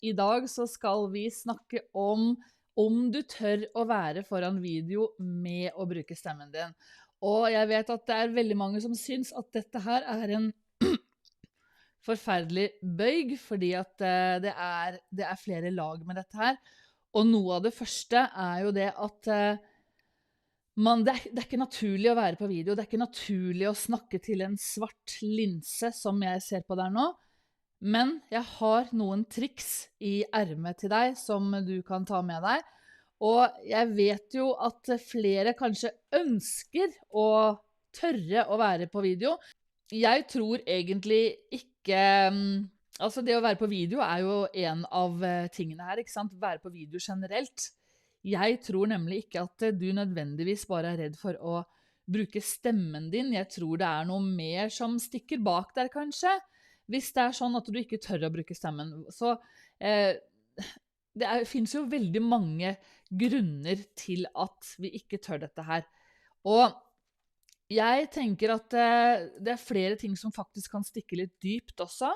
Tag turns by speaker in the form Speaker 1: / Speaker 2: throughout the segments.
Speaker 1: I dag så skal vi snakke om du tør å være foran video med å bruke stemmen din. Og jeg vet at det veldig mange som syns at dette her en forferdelig bøyg, fordi at det flere lag med dette her. Og noe av det første jo det at det ikke naturlig å være på video, det ikke naturlig å snakke til en svart linse som jeg ser på der nå, men jeg har noen triks i ermet til deg som du kan ta med deg, og jeg vet jo at flere kanskje ønsker å tørre å være på video. Jeg tror egentlig ikke, altså det å være på video jo en av tingene her, ikke sant? Være på video generelt. Jeg tror nemlig ikke at du nødvendigvis bare redd for å bruke stemmen din. Jeg tror det noe mer som stikker bak der kanskje. Hvis det sånn at du ikke tør å bruke stemmen. Så det finnes jo veldig mange grunner til at vi ikke tør dette her. Og jeg tenker at det flere ting som faktisk kan stikke litt dypt også.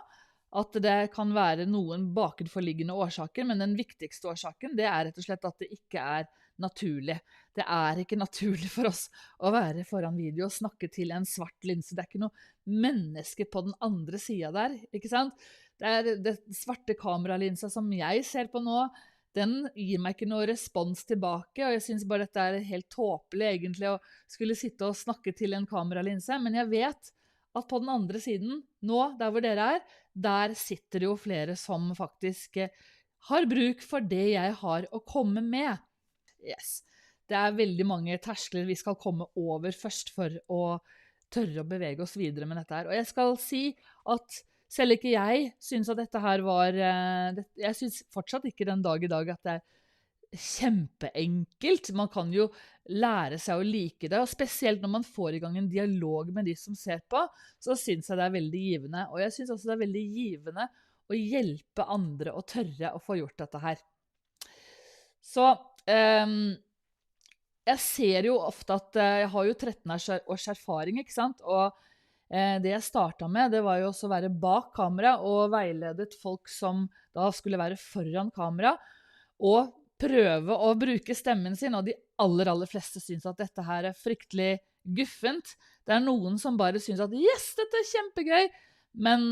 Speaker 1: At det kan være noen bakenforliggende årsaker, men den viktigste årsaken det rett og slett at det ikke naturlig. Det ikke naturlig for oss å være foran video og snakke til en svart linse. Det ikke noe menneske på den andre siden der, ikke sant? Det svarte kameralinsa som jeg ser på nå, den gir meg ikke noe respons tilbake, og jeg synes bare dette helt tåpelig egentlig å skulle sitte og snakke til en kameralinse, men jeg vet at på den andre siden, nå, der hvor dere der sitter jo flere som faktisk har bruk for det jeg har å komme med. Yes. Det veldig mange terskler vi skal komme over først for å tørre å bevege oss videre med dette her. Og jeg skal si at selv ikke jeg synes at dette her jeg synes fortsatt ikke den dag i dag at det kjempeenkelt. Man kan jo lære seg å like det, og spesielt når man får i gang en dialog med de som ser på, så synes jeg det veldig givende. Og jeg synes også det veldig givende å hjelpe andre å tørre å få gjort dette her. Så jeg ser jo ofte at jeg har jo 13 års erfaring, ikke sant? Og det jeg startet med, det var jo også å være bak kamera og veiledet folk som da skulle være foran kamera, og prøve å bruke stemmen sin, og de aller fleste synes at dette her fryktelig guffent. Det noen som bare synes at yes, dette kjempegøy, men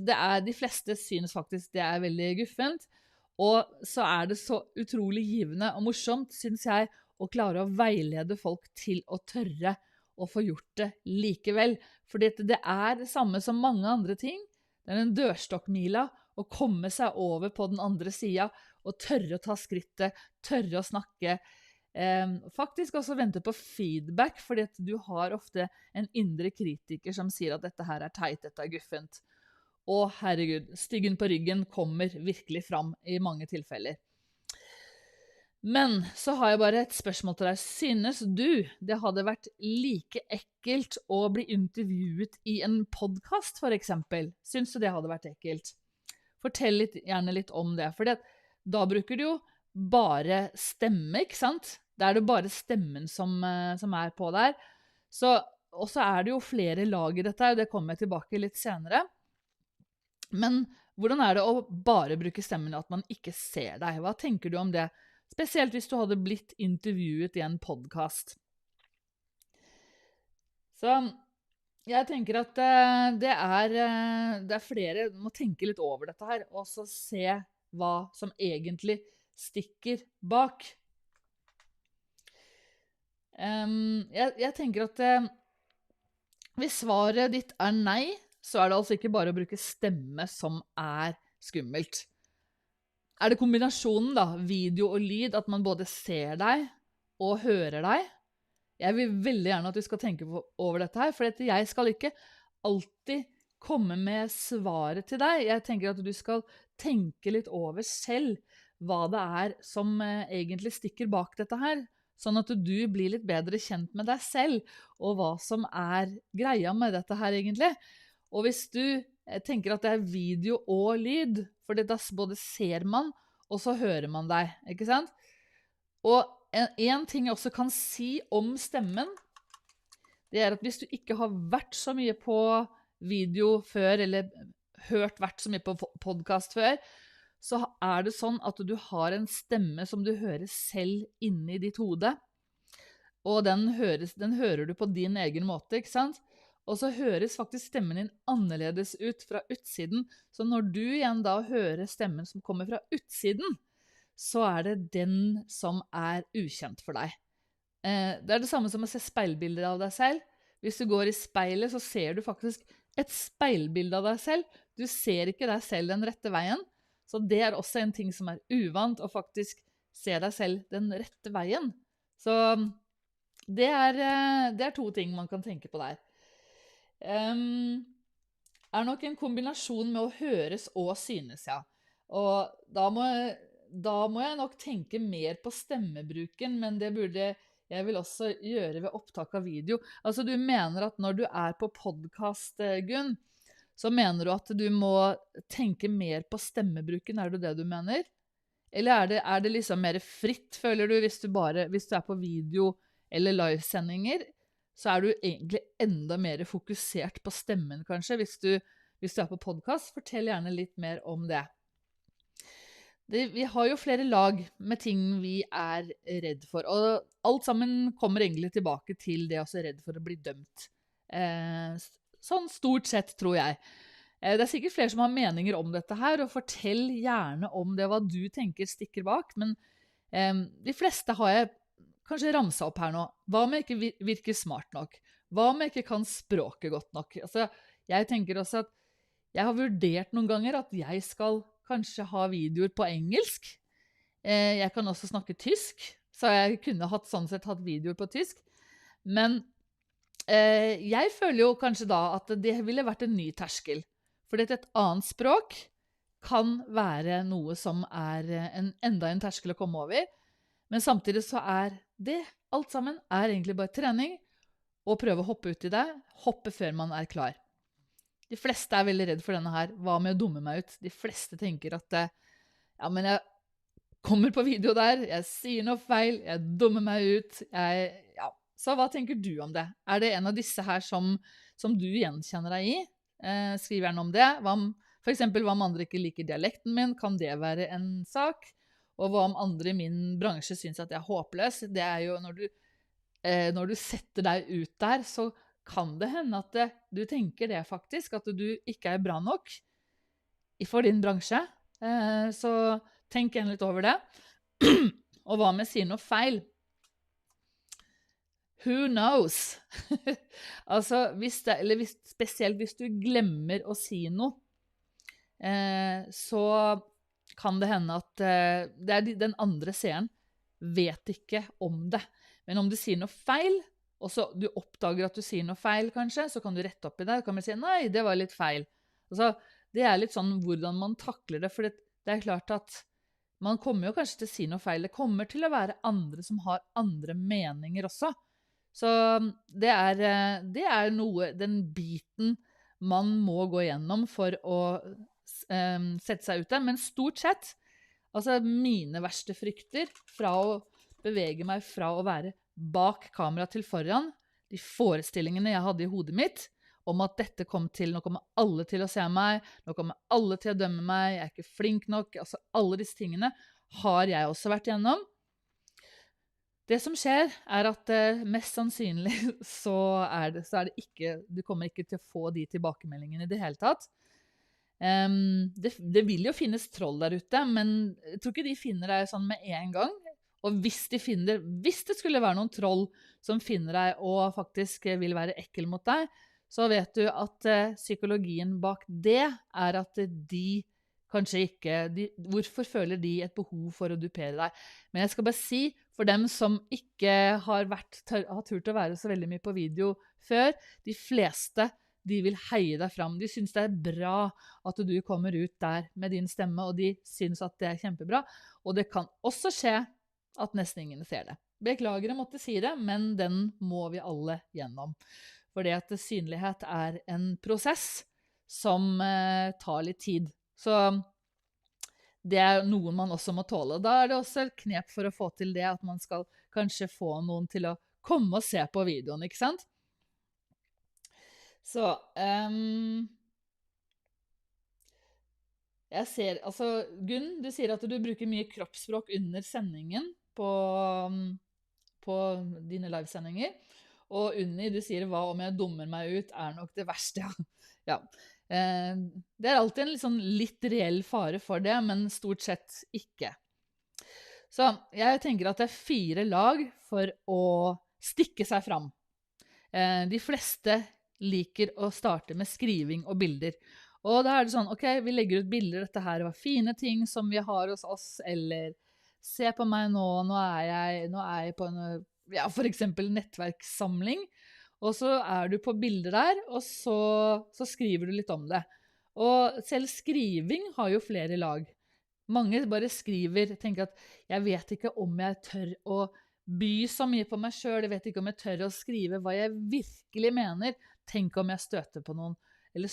Speaker 1: de fleste synes faktisk det veldig guffent, og så det så utrolig givende og morsomt, synes jeg, å klare å veilede folk til å tørre å få gjort det likevel, fordi det det samme som mange andre ting. Det en dørstokkmila å komme seg over på den andre siden og tørre å ta skrittet, tørre å snakke. Faktisk også vente på feedback, fordi at du har ofte en indre kritiker som sier at dette her teit, dette guffent. Og herregud, styggen på ryggen kommer virkelig fram i mange tilfeller. Men så har jeg bare et spørsmål til deg. Synes du det hadde vært like ekkelt å bli intervjuet i en podcast, for eksempel? Synes du det hadde vært ekkelt? Fortell gjerne litt om det, for da bruker du jo bare stemme, ikke sant? Da det bare stemmen som på der. Og så det jo flere lag i dette, og det kommer jeg tilbake litt senere. Men hvordan det å bare bruke stemmen, at man ikke ser deg? Hva tenker du om det? Spesielt hvis du hadde blitt intervjuet i en podcast. Så jeg tenker at det flere må tenke litt over dette her, og så se hva som egentlig stikker bak. Jeg tenker at hvis svaret ditt nei, så det altså ikke bare å bruke stemme som skummelt. Det kombinasjonen da, video og lyd, at man både ser deg og hører deg? Jeg vil veldig gjerne at du skal tenke over dette her, for jeg skal ikke alltid komme med svaret til deg. Jeg tenker at du skal tenke litt over selv hva det som egentlig stikker bak dette her, sånn at du blir litt bedre kjent med deg selv, og hva som greia med dette her egentlig. Og hvis du tenker at det video og lyd, for da både ser man, og så hører man deg, ikke sant? Og en ting jeg også kan si om stemmen, det at hvis du ikke har vært så mye på video før, eller vært så mye på podcast før, så er det sånn at du har en stemme som du hører selv inne i ditt hode, og den hører du på din egen måte, ikke sant? Og så høres faktisk stemmen din annerledes ut fra utsiden, så når du igjen da hører stemmen som kommer fra utsiden, så er det den som er ukjent for deg. Det er det samme som å se speilbilder av deg selv. Hvis du går i speilet, så ser du faktisk et speilbilde av deg selv. Du ser ikke deg selv den rette veien. Så det er også en ting som er uvant, å faktisk se deg selv den rette veien. Så det er to ting man kan tenke på der. Er nok en kombinasjon med å høres og synes, ja. Og da må jeg nok tenke mer på stemmebruken, men det burde jeg vil også gjøre ved opptak av video. Altså, du mener at når du er på podcast, Gunn, så mener du at du må tenke mer på stemmebruken, er det det du mener? Eller er det liksom mer fritt, føler du, hvis du er på video eller livesendinger, så er du egentlig enda mer fokusert på stemmen, kanskje, hvis du er på podcast. Fortell gjerne litt mer om det. Vi har jo flere lag med ting vi er redd for, og alt sammen kommer egentlig tilbake til det å være redd for å bli dømt. Sånn stort sett, tror jeg. Det er sikkert flere som har meninger om dette her, og fortell gjerne om det, hva du tenker stikker bak, men de fleste har jeg kanskje ramset opp her nå. Hva om jeg ikke virker smart nok? Hva om jeg ikke kan språket godt nok? Altså, jeg tenker også at jeg har vurdert noen ganger at jeg skal kanskje ha videoer på engelsk. Jeg kan også snakke tysk, så jeg kunne hatt videoer på tysk. Men jeg føler jo kanskje da at det ville vært en ny terskel. Fordi et annet språk kan være noe som er enda en terskel å komme over. Men samtidig så er det, alt sammen, er egentlig bare trening, og prøve å hoppe ut i det, hoppe før man er klar. De fleste er veldig redd for denne her. Hva med å dumme meg ut? De fleste tenker at ja, men jeg kommer på video der, jeg sier noe feil, jeg dummer meg ut. Ja. Så hva tenker du om det? Er det en av disse her som du gjenkjenner deg i? Skriv gjerne om det. For eksempel, hva om andre ikke liker dialekten min? Kan det være en sak? Og hva om andre i min bransje synes at jeg er håpløs? Det er jo når du setter deg ut der, så kan det hende at du tenker det faktisk, at du ikke er bra nok for din bransje. Så tenk igjen litt over det. Og hva med å si noe feil? Who knows? Altså, spesielt hvis du glemmer å si noe, så kan det hende at den andre seeren vet ikke om det. Men om du sier noe feil, og så du oppdager at du sier noe feil, kanskje, så kan du rette opp i det. Du kan si, nei, det var litt feil. Altså, det er litt sånn hvordan man takler det, for det er klart at man kommer jo kanskje til å si noe feil. Det kommer til å være andre som har andre meninger også. Så det er noe, den biten man må gå gjennom for å sette seg ut der. Men stort sett, altså mine verste frykter fra å bevege meg fra å være bak kamera til foran, de forestillingene jeg hadde i hodet mitt, om at nå kommer alle til å se meg, nå kommer alle til å dømme meg, jeg er ikke flink nok, altså alle disse tingene har jeg også vært gjennom. Det som skjer er at mest sannsynlig så er det ikke, du kommer ikke til å få de tilbakemeldingene i det hele tatt. Det vil jo finnes troll der ute, men jeg tror ikke de finner deg sånn med en gang. Og hvis det skulle være noen troll som finner deg og faktisk vil være ekkel mot deg, så vet du at psykologien bak det er at de kanskje ikke, hvorfor føler de et behov for å dupere deg? Men jeg skal bare si, for dem som ikke har turt å være så veldig mye på video før, de fleste, de vil heie deg fram. De synes det er bra at du kommer ut der med din stemme, og de synes at det er kjempebra. Og det kan også skje at nesten ingen ser det. Beklager jeg måtte si det, men den må vi alle gjennom. Fordi at synlighet er en prosess som tar litt tid. Så det er noe man også må tåle. Da er det også et knep for å få til det, at man skal kanskje få noen til å komme og se på videoen, ikke sant? Så, Jeg ser, altså, Gunn, du sier at du bruker mye kroppsspråk under sendingen på dine livesendinger. Og Unni, du sier hva om jeg dummer meg ut, er nok det verste, ja. Ja. Det er alltid en sånn litt reell fare for det, men stort sett ikke. Så jeg tenker at det er 4 lag for å stikke seg fram. De fleste liker å starte med skriving og bilder. Og da er det sånn, ok, vi legger ut bilder, dette her var fine ting som vi har hos oss, eller se på meg nå, nå er jeg på en, ja, for eksempel nettverkssamling, og så er du på bilder der, og så skriver du litt om det. Og selv skriving har jo flere lag. Mange bare skriver, tenker at jeg vet ikke om jeg tør å by så mye på meg selv, jeg vet ikke om jeg tør å skrive hva jeg virkelig mener. Tenk om jeg støter på noen, eller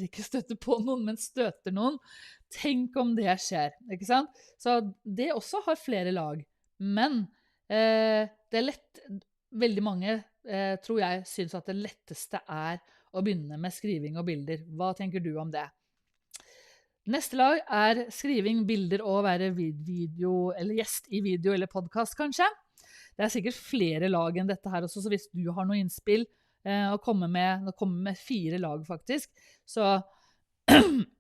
Speaker 1: ikke støter på noen, men støter noen. Tenk om det skjer, ikke sant? Så det også har flere lag. Men det er lett, veldig mange tror jeg synes at det letteste er å begynne med skriving og bilder. Hva tenker du om det? Neste lag er skriving, bilder og være video, eller gjest i video eller podcast kanskje. Det er sikkert flere lag enn dette her også, så hvis du har noe innspill og kommer med 4 lag faktisk, så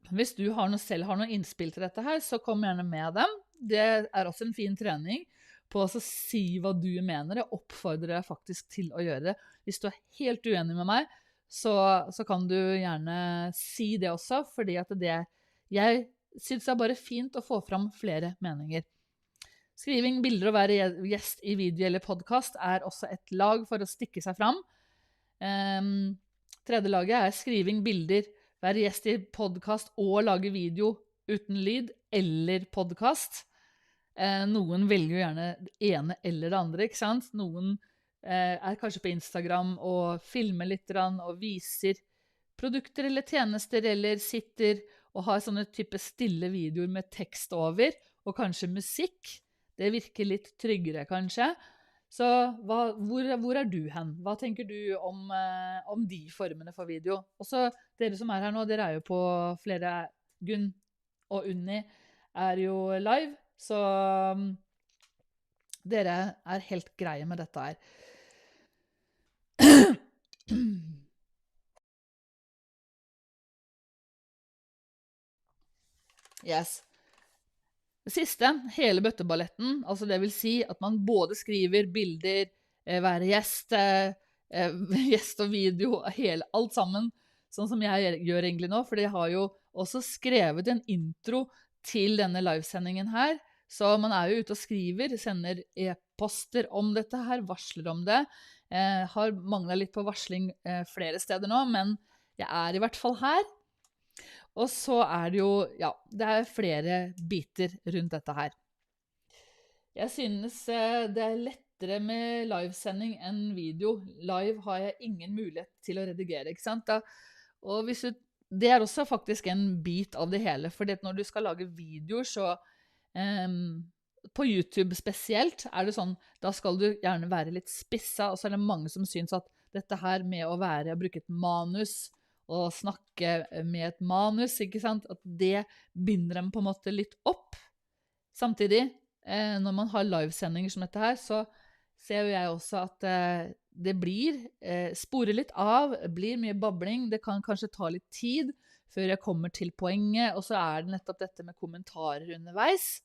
Speaker 1: hvis du selv har noe innspill til dette her, så kom gjerne med dem. Det er også en fin trening på å si hva du mener. Jeg oppfordrer deg faktisk til å gjøre det. Hvis du er helt uenig med meg, så kan du gjerne si det også, fordi at jeg synes det er bare fint å få fram flere meninger. Skriving, bilder og være gjest i video eller podcast er også et lag for å stikke seg fram. Tredje laget er skriving, bilder, være gjest i podcast og lage video uten lyd eller podcast. Noen velger jo gjerne det ene eller det andre, ikke sant? Noen er kanskje på Instagram og filmer litt og viser produkter eller tjenester, eller sitter og har sånne type stille videoer med tekst over, og kanskje musikk. Det virker litt tryggere kanskje. Så hvor er du hen? Hva tenker du om de formene for video? Også dere som er her nå, dere er jo på flere, Gunn og Unni er jo live, så dere er helt greie med dette her. Yes. Det siste, hele bøtteballetten, altså det vil si at man både skriver bilder, være gjest og video, alt sammen, sånn som jeg gjør egentlig nå, for jeg har jo også skrevet en intro til denne livesendingen her, så man er jo ute og skriver, sender e-poster om dette her, varsler om det. Har manglet litt på varsling flere steder nå, men jeg er i hvert fall her. Og så er det jo, ja, det er flere biter rundt dette her. Jeg synes det er lettere med livesending enn video. Live har jeg ingen mulighet til å redigere, ikke sant? Og det er også faktisk en bit av det hele, fordi når du skal lage videoer, så på YouTube spesielt er det sånn, da skal du gjerne være litt spissa, og så er det mange som synes at dette her med å bruke et manus, og snakke med et manus, ikke sant? At det binder dem på en måte litt opp. Samtidig, når man har livesendinger som dette her, så ser jeg også at det sporer litt av, blir mye babling, det kan kanskje ta litt tid før jeg kommer til poenget, og så er det nettopp dette med kommentarer underveis.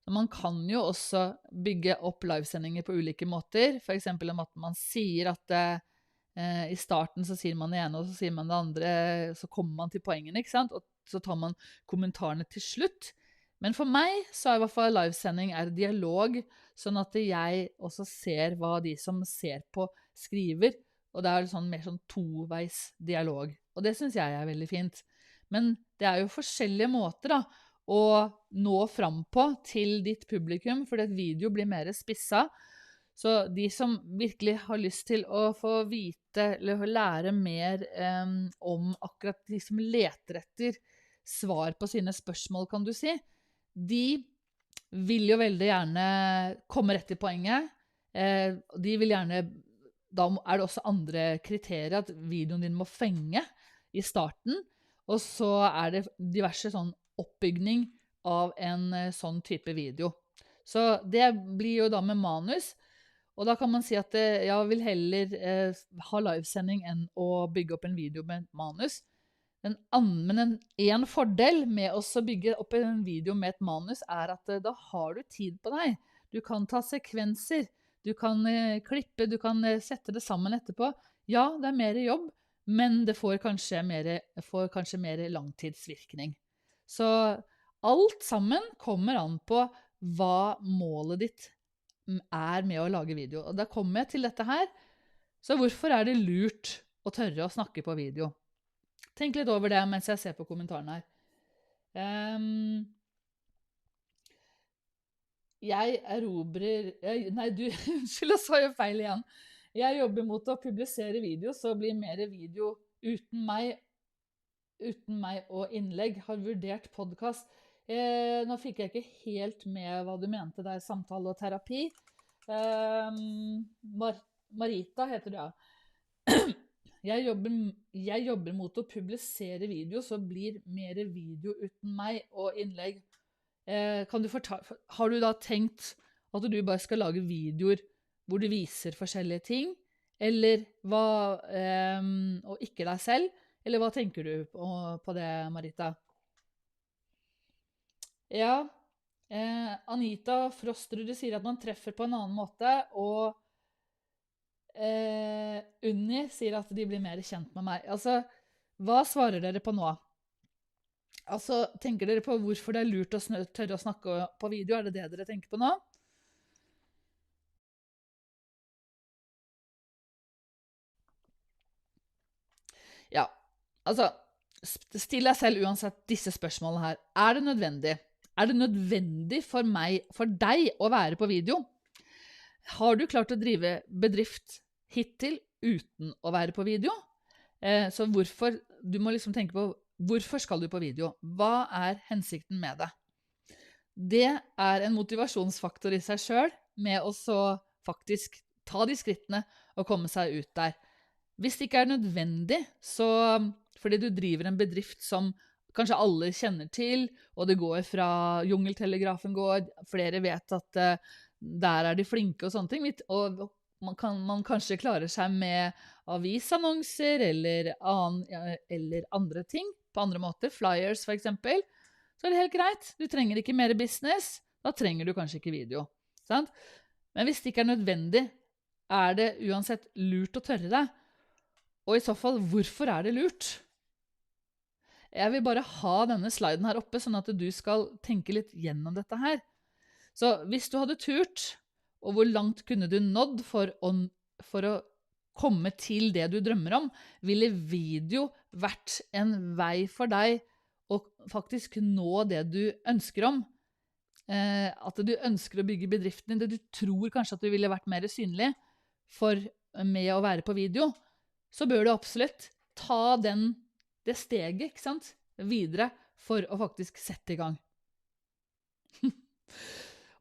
Speaker 1: Så man kan jo også bygge opp livesendinger på ulike måter, for eksempel om at man sier at i starten så sier man det ene, og så sier man det andre, så kommer man til poengene, ikke sant? Og så tar man kommentarene til slutt. Men for meg så er i hvert fall livesending dialog, sånn at jeg også ser hva de som ser på skriver, og det er mer sånn toveis dialog. Og det synes jeg er veldig fint. Men det er jo forskjellige måter da, å nå fram på til ditt publikum, fordi et video blir mer spissa. Så de som virkelig har lyst til å få vite eller lære mer om akkurat de som leter etter svar på sine spørsmål, kan du si, de vil jo veldig gjerne komme rett til poenget. De vil gjerne, da er det også andre kriterier, at videoen din må fenge i starten, og så er det diverse sånn oppbygning av en sånn type video. Så det blir jo da med manus, og da kan man si at jeg vil heller ha livesending enn å bygge opp en video med manus. Men en fordel med å bygge opp en video med et manus er at da har du tid på deg. Du kan ta sekvenser, du kan klippe, du kan sette det sammen etterpå. Ja, det er mer jobb, men det får kanskje mer langtidsvirkning. Så alt sammen kommer an på hva målet ditt er med å lage video. Og da kommer jeg til dette her. Så hvorfor er det lurt å tørre å snakke på video? Tenk litt over det mens jeg ser på kommentarene her. Unnskyld, jeg sa jo feil igjen. Jeg jobber mot å publisere video, så blir mer video uten meg og innlegg. Har vurdert podcast. Nå fikk jeg ikke helt med hva du mente der, samtale og terapi. Marita heter det, ja. Jeg jobber mot å publisere video, så blir mer video uten meg og innlegg. Har du da tenkt at du bare skal lage videoer hvor du viser forskjellige ting, eller og ikke deg selv? Eller hva tenker du på det, Marita? Ja, Anita Frostrud sier at man treffer på en annen måte, og Unni sier at de blir mer kjent med meg. Altså, hva svarer dere på nå? Altså, tenker dere på hvorfor det er lurt å tørre å snakke på video? Er det det dere tenker på nå? Ja, altså, still deg selv uansett disse spørsmålene her. Er det nødvendig? Er det nødvendig for deg å være på video? Har du klart å drive bedrift hittil uten å være på video? Så du må liksom tenke på, hvorfor skal du på video? Hva er hensikten med det? Det er en motivasjonsfaktor i seg selv, med å så faktisk ta de skrittene og komme seg ut der. Hvis det ikke er nødvendig, fordi du driver en bedrift som kanskje alle kjenner til, og det går fra Jungeltelegrafen går, flere vet at der er de flinke og sånne ting, og man kanskje klarer seg med avisannonser eller andre ting, på andre måter, flyers for eksempel, så er det helt greit. Du trenger ikke mer business, da trenger du kanskje ikke video. Sant? Men hvis det ikke er nødvendig, er det uansett lurt å tørre det. Og i så fall, hvorfor er det lurt? Jeg vil bare ha denne sliden her oppe, sånn at du skal tenke litt gjennom dette her. Så hvis du hadde turt, og hvor langt kunne du nådd for å komme til det du drømmer om, ville video vært en vei for deg å faktisk nå det du ønsker om? At du ønsker å bygge bedriften din, det du tror kanskje at du ville vært mer synlig med å være på video, så bør du absolutt ta det steget, ikke sant, videre for å faktisk sette i gang.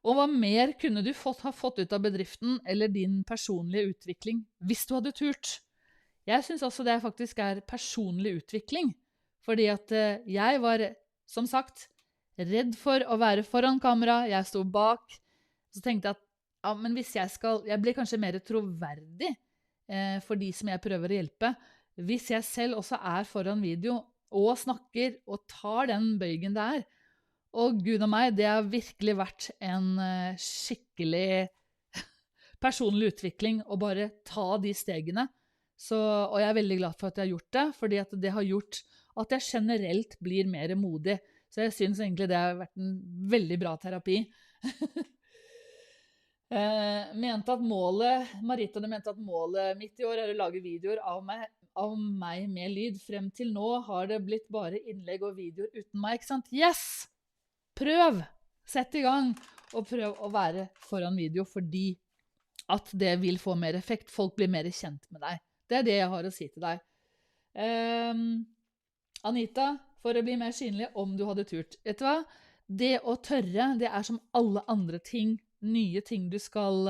Speaker 1: Og hva mer kunne du ha fått ut av bedriften eller din personlige utvikling hvis du hadde turt? Jeg synes også det faktisk er personlig utvikling, fordi at jeg var, som sagt, redd for å være foran kamera, jeg sto bak, så tenkte jeg at ja, men hvis jeg blir kanskje mer troverdig for de som jeg prøver å hjelpe, hvis jeg selv også er foran video og snakker og tar den bøygen det er. Og Gud og meg, det har virkelig vært en skikkelig personlig utvikling å bare ta de stegene. Og jeg er veldig glad for at jeg har gjort det, fordi at det har gjort at jeg generelt blir mer modig. Så jeg synes egentlig det har vært en veldig bra terapi. Marita mente at målet mitt i år er å lage videoer av meg med lyd. Frem til nå har det blitt bare innlegg og videoer uten meg, ikke sant? Yes! Prøv! Sett i gang, og prøv å være foran video, fordi at det vil få mer effekt. Folk blir mer kjent med deg. Det er det jeg har å si til deg. Anita, for å bli mer synlig om du hadde turt. Vet du hva? Det å tørre, det er som alle andre ting, nye ting du skal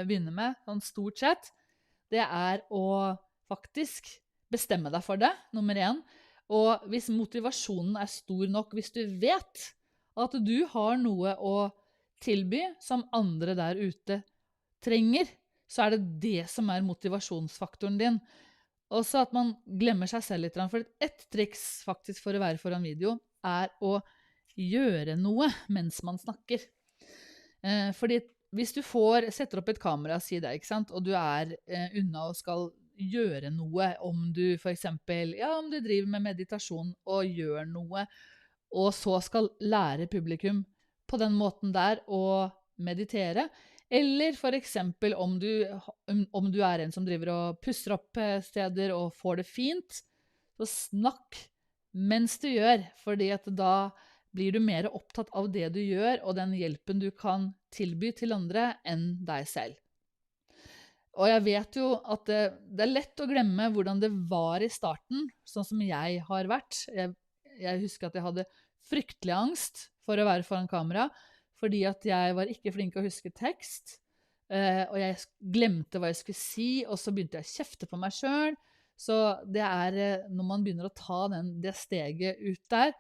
Speaker 1: begynne med, sånn stort sett. Det er å faktisk bestemme deg for det, nummer 1. Og hvis motivasjonen stor nok, hvis du vet at du har noe å tilby som andre der ute trenger, så det det som motivasjonsfaktoren din. Også at man glemmer seg selv litt, for et triks faktisk for å være foran video å gjøre noe mens man snakker. Fordi hvis du setter opp et kamera, si det, ikke sant? Og du unna og skal gjøre noe, om du for eksempel, om du driver med meditasjon og gjør noe, og så skal lære publikum på den måten der å meditere, eller for eksempel om du en som driver og pusser opp steder og får det fint, så snakk mens du gjør, fordi at da blir du mer opptatt av det du gjør, og den hjelpen du kan tilby til andre enn deg selv. Og jeg vet jo at det lett å glemme hvordan det var i starten, sånn som jeg har vært. Jeg husker at jeg hadde fryktelig angst for å være foran kamera, fordi at jeg var ikke flink å huske tekst, og jeg glemte hva jeg skulle si, og så begynte jeg å kjefte på meg selv. Så det når man begynner å ta det steget ut der,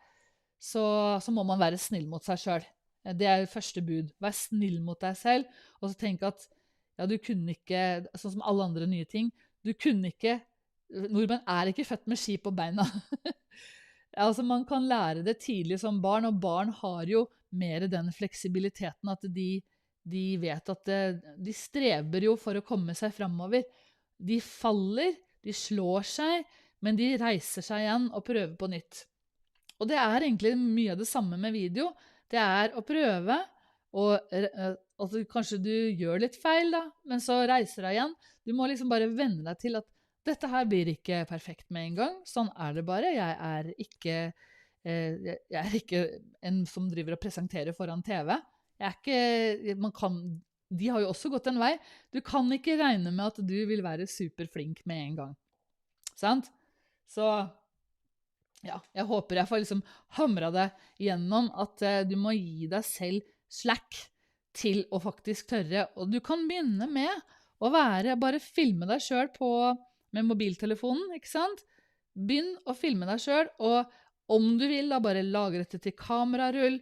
Speaker 1: så må man være snill mot seg selv. Det første bud. Vær snill mot deg selv, og så tenk at du kunne ikke, sånn som alle andre nye ting, nordmenn ikke født med ski på beina. Altså man kan lære det tidlig som barn, og barn har jo mer den fleksibiliteten at de vet at de streber jo for å komme seg fremover. De faller, de slår seg, men de reiser seg igjen og prøver på nytt. Og det egentlig mye av det samme med video. Det å prøve, og kanskje du gjør litt feil da, men så reiser deg igjen. Du må liksom bare venne deg til at dette her blir ikke perfekt med en gang. Sånn det bare. Jeg ikke en som driver og presenterer foran TV. De har jo også gått en vei. Du kan ikke regne med at du vil være superflink med en gang. Sant? Så jeg håper jeg får liksom hamret det gjennom at du må gi deg selv slack til å faktisk tørre. Og du kan begynne med å bare filme deg selv med mobiltelefonen, ikke sant? Begynn å filme deg selv, og om du vil da bare lagre dette til kamerarull,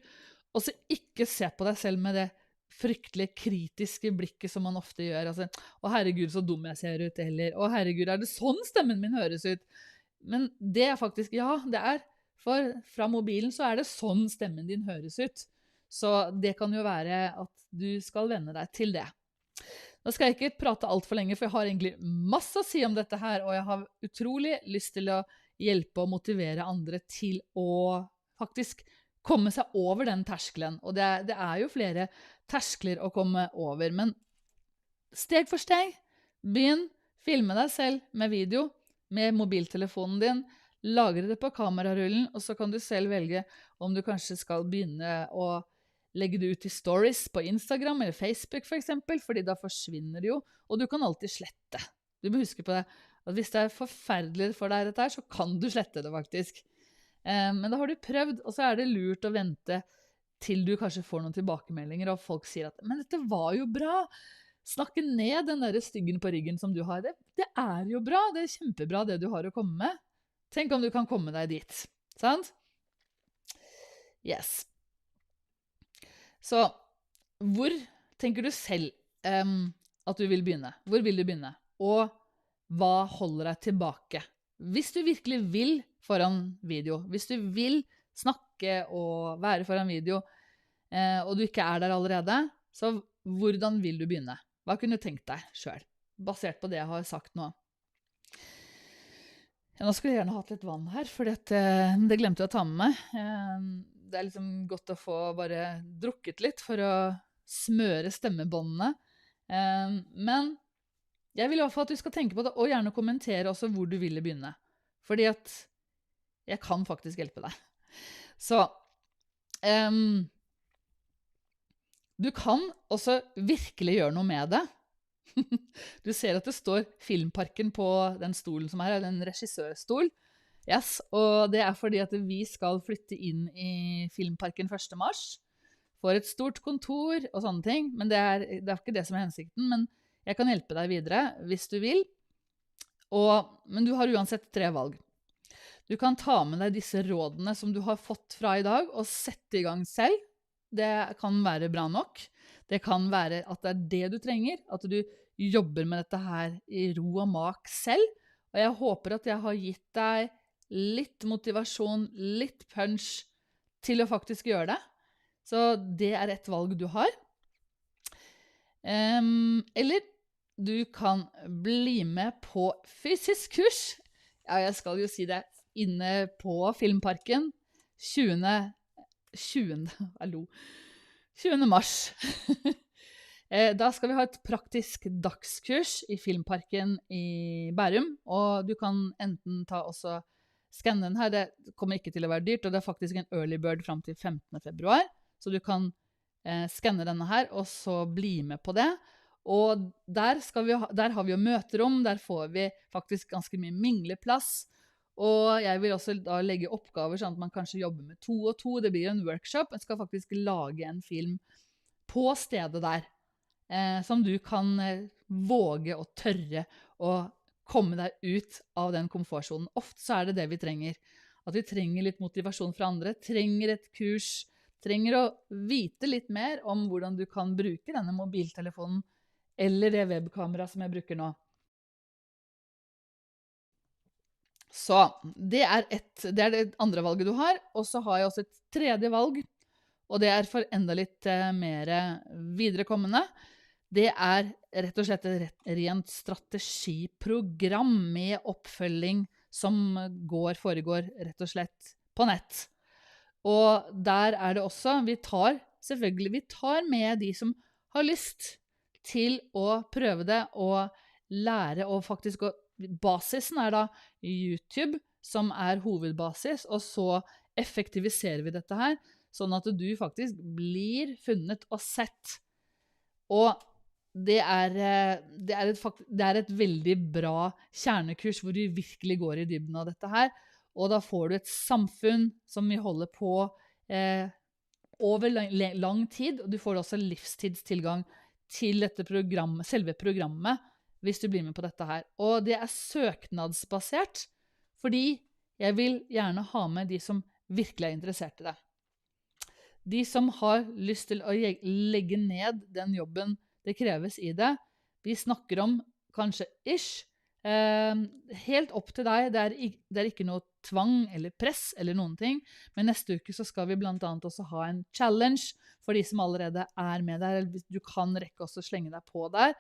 Speaker 1: og så ikke se på deg selv med det fryktelig kritiske blikket som man ofte gjør. Altså, å herregud, så dum jeg ser ut, eller å herregud, det sånn stemmen min høres ut? Men det faktisk, for fra mobilen så det sånn stemmen din høres ut. Så det kan jo være at du skal venne deg til det. Nå skal jeg ikke prate alt for lenge, for jeg har egentlig masse å si om dette her, og jeg har utrolig lyst til å hjelpe og motivere andre til å faktisk komme seg over den terskelen. Og det jo flere terskler å komme over, men steg for steg, begynn, filme deg selv med video, med mobiltelefonen din, lagre det på kamerarullen, og så kan du selv velge om du kanskje skal begynne å legge det ut i stories på Instagram eller Facebook for eksempel, fordi da forsvinner det jo, og du kan alltid slette. Du må huske på det, at hvis det forferdelig for deg dette her, så kan du slette det faktisk. Men da har du prøvd, og så det lurt å vente til du kanskje får noen tilbakemeldinger, og folk sier at «Men dette var jo bra!» Snakke ned den der styggen på ryggen som du har. Det jo bra, det kjempebra det du har å komme med. Tenk om du kan komme deg dit. Sant? Yes. Så, hvor tenker du selv at du vil begynne? Hvor vil du begynne? Og hva holder deg tilbake? Hvis du virkelig vil foran video, hvis du vil snakke og være foran video, og du ikke der allerede, så hvordan vil du begynne? Hva kunne du tenkt deg selv, basert på det jeg har sagt nå? Nå skulle jeg gjerne hatt litt vann her, for det glemte jeg å ta med meg. Det liksom godt å få bare drukket litt for å smøre stemmebåndene. Men jeg vil i hvert fall at du skal tenke på det, og gjerne kommentere også hvor du ville begynne. Fordi at jeg kan faktisk hjelpe deg. Så, du kan også virkelig gjøre noe med det. Du ser at det står Filmparken på den stolen som en regissørstol. Yes, og det fordi at vi skal flytte inn i Filmparken 1. mars. For et stort kontor og sånne ting. Men det ikke det som hensikten, men jeg kan hjelpe deg videre hvis du vil. Men du har uansett 3 valg. Du kan ta med deg disse rådene som du har fått fra i dag, og sette i gang selv. Det kan være bra nok. Det kan være at det er det du trenger, at du jobber med dette her i ro og mak selv. Og jeg håper at jeg har gitt deg litt motivasjon, litt punch til å faktisk gjøre det. Så det er et valg du har. Eller du kan bli med på fysisk kurs. Ja, jeg skal jo si det, inne på Filmparken 20. mars. Da skal vi ha et praktisk dagskurs i Filmparken i Bærum, og du kan enten ta også skanne den her. Det kommer ikke til å være dyrt, og det er faktisk en early bird frem til 15. februar, så du kan skanne denne her, og så bli med på det. Og der har vi jo møterom, der får vi faktisk ganske mye mingleplass, og jeg vil også da legge oppgaver sånn at man kanskje jobber med 2 og 2. Det blir en workshop. Jeg skal faktisk lage en film på stedet der, som du kan våge og tørre å komme deg ut av den komfortsonen. Ofte så er det det vi trenger. At vi trenger litt motivasjon fra andre, trenger et kurs, trenger å vite litt mer om hvordan du kan bruke denne mobiltelefonen eller det webkamera som jeg bruker nå. Så det er det andre valget du har, og så har jeg også et tredje valg, og det er for enda litt mer viderekommende. Det er rett og slett et rent strategiprogram med oppfølging som foregår rett og slett på nett. Og der er det også, vi tar med de som har lyst til å prøve det og lære og faktisk basisen er da YouTube, som er hovedbasis, og så effektiviserer vi dette her, sånn at du faktisk blir funnet og sett. Og det er et veldig bra kjernekurs hvor du virkelig går i dybden av dette her, og da får du et samfunn som vi holder på over lang tid, og du får også livstidstilgang til dette selve programmet, hvis du blir med på dette her. Og det er søknadsbasert, fordi jeg vil gjerne ha med de som virkelig er interessert i det. De som har lyst til å legge ned den jobben det kreves i det, vi snakker om kanskje helt opp til deg. Det er ikke noe tvang eller press eller noen ting, men neste uke så skal vi blant annet også ha en challenge for de som allerede er med der. Du kan rekke også å slenge deg på der.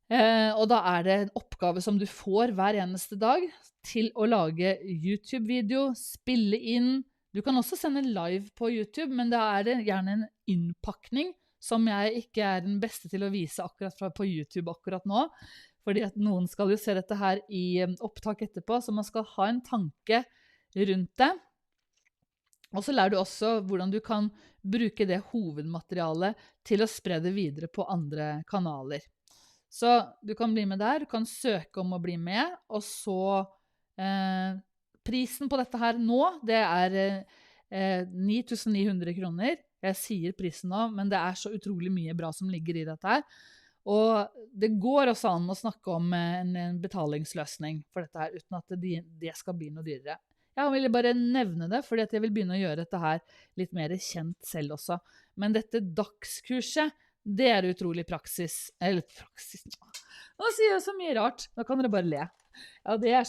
Speaker 1: Og da er det en oppgave som du får hver eneste dag til å lage YouTube-video, spille inn. Du kan også sende live på YouTube, men da er det gjerne en innpakning som jeg ikke er den beste til å vise akkurat på YouTube akkurat nå, fordi at noen skal jo se dette her i opptak etterpå, så man skal ha en tanke rundt det. Og så lærer du også hvordan du kan bruke det hovedmaterialet til å spre det videre på andre kanaler. Så du kan bli med der, du kan søke om å bli med, og så prisen på dette her nå, det er 9.900 kroner. Jeg sier prisen nå, men det er så utrolig mye bra som ligger i dette her. Og det går også an å snakke om en betalingsløsning for dette her, uten at det skal bli noe dyrere. Jeg ville bare nevne det, fordi at jeg vil begynne å gjøre dette her litt mer kjent selv også. Men dette dagskurset, det er utrolig praksis. Eller praksis. Nå sier jeg så mye rart. Da kan dere bare le. Ja, det er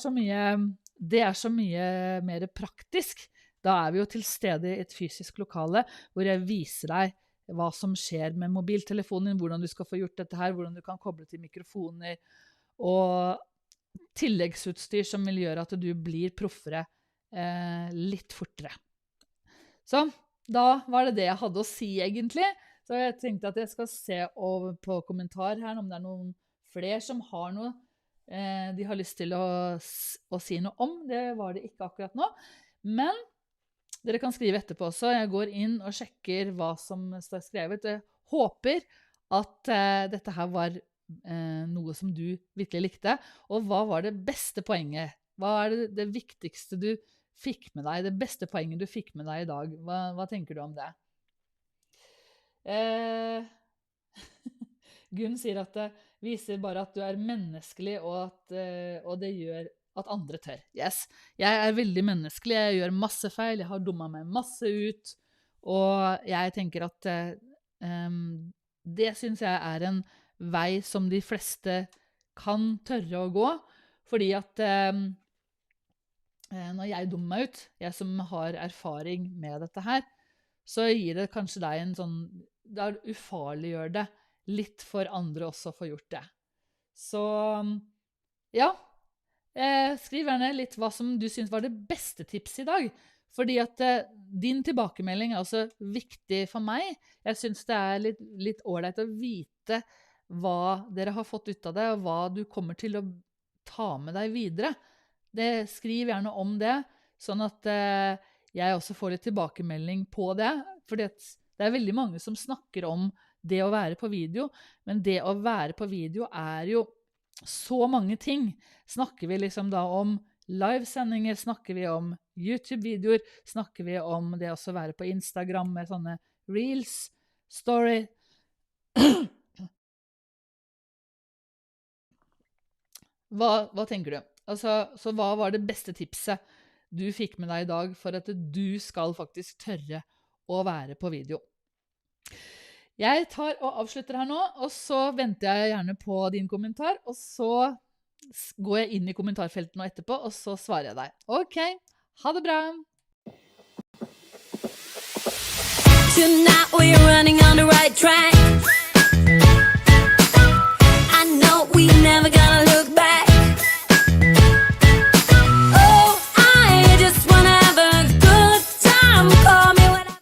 Speaker 1: så mye mer praktisk. Da er vi jo til stede i et fysisk lokale, hvor jeg viser deg hva som skjer med mobiltelefonen, hvordan du skal få gjort dette her, hvordan du kan koble til mikrofoner, og tilleggsutstyr som vil gjøre at du blir proffere litt fortere. Så da var det jeg hadde å si egentlig. Så jeg tenkte at jeg skal se over på kommentar her, om det er noen flere som har noe de har lyst til å si noe om. Det var det ikke akkurat nå. Men dere kan skrive etterpå også. Jeg går inn og sjekker hva som står skrevet. Jeg håper at dette her var noe som du virkelig likte. Og hva var det beste poenget? Hva er det viktigste du fikk med deg? Det beste poenget du fikk med deg i dag? Hva tenker du om det? Gunn sier at det viser bare at du er menneskelig, og det gjør at andre tør. Yes, jeg veldig menneskelig, jeg gjør masse feil, jeg har dummet meg masse ut, og jeg tenker at det synes jeg en vei som de fleste kan tørre å gå, fordi at når jeg dummer meg ut, jeg som har erfaring med dette her, så gir det kanskje deg en sånn, da ufarliggjør det litt for andre også å få gjort det. Så ja, skriv gjerne litt hva som du synes var det beste tipset i dag, fordi at din tilbakemelding også viktig for meg. Jeg synes det litt ordentlig å vite hva dere har fått ut av det, og hva du kommer til å ta med deg videre. Skriv gjerne om det, sånn at jeg også får litt tilbakemelding på det, fordi det veldig mange som snakker om det å være på video, men det å være på video jo så mange ting. Snakker vi liksom da om livesendinger, snakker vi om YouTube-videoer, snakker vi om det å være på Instagram med sånne reels, story. Hva tenker du? Altså, så hva var det beste tipset du fikk med deg i dag for at du skal faktisk tørre å være på video? Jeg tar og avslutter her nå, og så venter jeg gjerne på din kommentar, og så går jeg inn i kommentarfeltet nå etterpå, og så svarer jeg deg. Ok, ha det bra!
Speaker 2: Tonight we're running on the right track.